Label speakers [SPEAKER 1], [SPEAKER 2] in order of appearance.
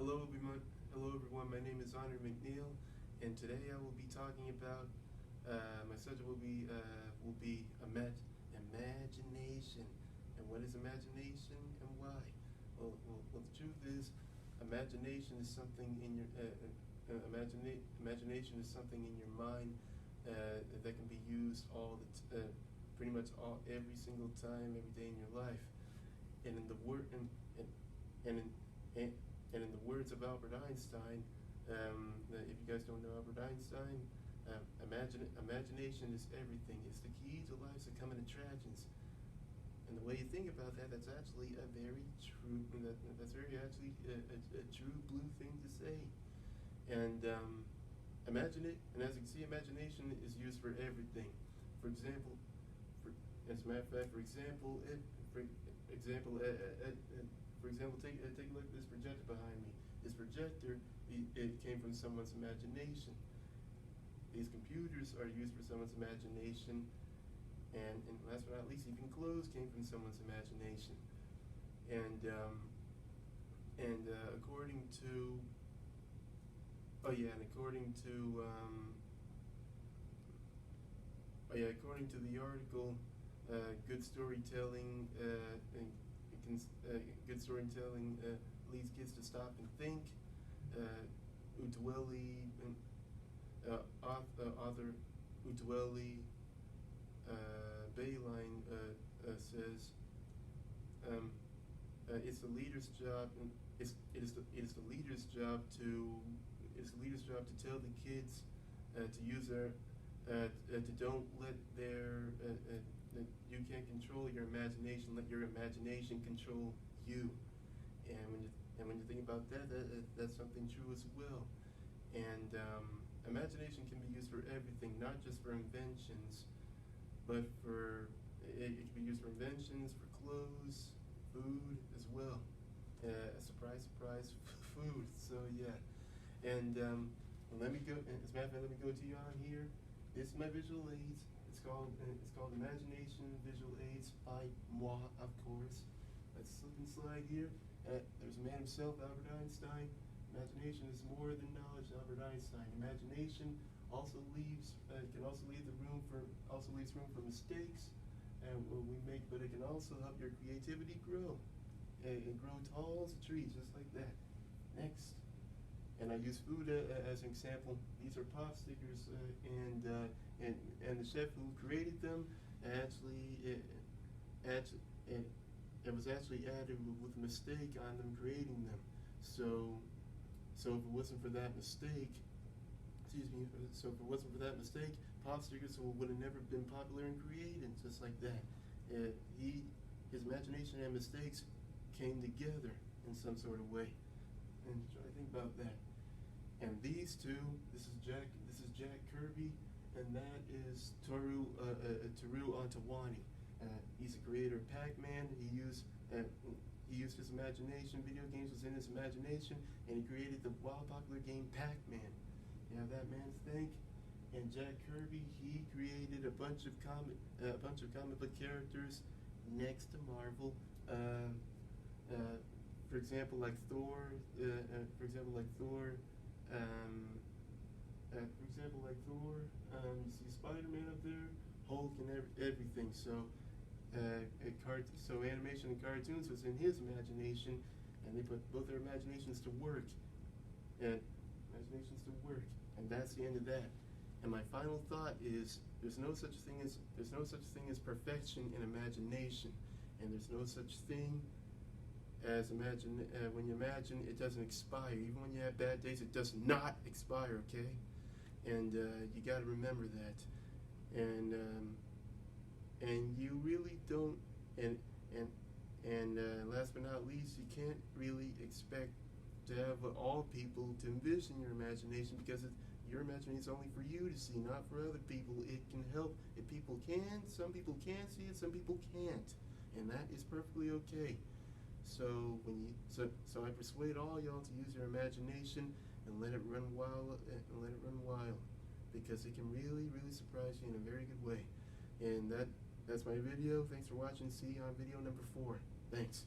[SPEAKER 1] Hello everyone. Hello everyone. My name is Honor McNeil, and today I will be talking about my subject will be imagination. And what is imagination and why? Well, the truth is, imagination is something in your imagination is something in your mind that can be used pretty much every single time, every day in your life. And in the word and in and in the words of Albert Einstein, if you guys don't know Albert Einstein, imagination is everything. It's the key to life's becoming attractions. And the way you think about that, that's actually a very true. That's very actually a true blue thing to say. And imagine it. And as you can see, imagination is used for everything. For example, as a matter of fact, for example, take a look at this projector behind me. This projector, it came from someone's imagination. These computers are used for someone's imagination, and last but not least, even clothes came from someone's imagination. And according to the article, good storytelling good storytelling leads kids to stop and think. Author Utweli Bayline says it's the leader's job. It is the leader's job to tell the kids to use their to don't let their you can't control your imagination. Let your imagination control you. And when you think about that, that's something true as well. And imagination can be used for everything, not just for inventions, but it can be used for inventions, for clothes, food as well. Surprise, surprise, food. So yeah. And let me go. As a matter of fact, let me go to you on here. This is my visual aids. It's called Imagination Visual Aids by moi, of course. Let's slip and slide here. There's a man himself, Albert Einstein. Imagination is more than knowledge, Albert Einstein. Imagination also leaves room for mistakes, but it can also help your creativity grow and grow tall as a tree, just like that. Next. And I use food as an example. These are pop stickers, and the chef who created them it was actually added with a mistake on them creating them. So if it wasn't for that mistake, pop stickers would have never been popular and created, just like that. His imagination and mistakes came together in some sort of way. And try to think about that. And these two, this is Jack Kirby, and that is Toru Antawani. He's the creator of Pac-Man. He used his imagination. Video games was in his imagination, and he created the wild popular game Pac-Man. You have that man's think. And Jack Kirby, he created a bunch of comic book characters next to Marvel. For example, like Thor. You see Spider-Man up there, Hulk, and everything. So animation and cartoons was in his imagination, and they put both their imaginations to work. And that's the end of that. And my final thought is there's no such thing as perfection in imagination, and there's no such thing as when you imagine, it doesn't expire. Even when you have bad days, it does not expire, okay? And you got to remember that. And you really don't. And last but not least, you can't really expect to have all people to envision your imagination, because your imagination is only for you to see, not for other people. It can help if people can. Some people can see it, some people can't, and that is perfectly okay. So I persuade all y'all to use your imagination and let it run wild, because it can really, really surprise you in a very good way. And that's my video. Thanks for watching. See you on video number 4. Thanks.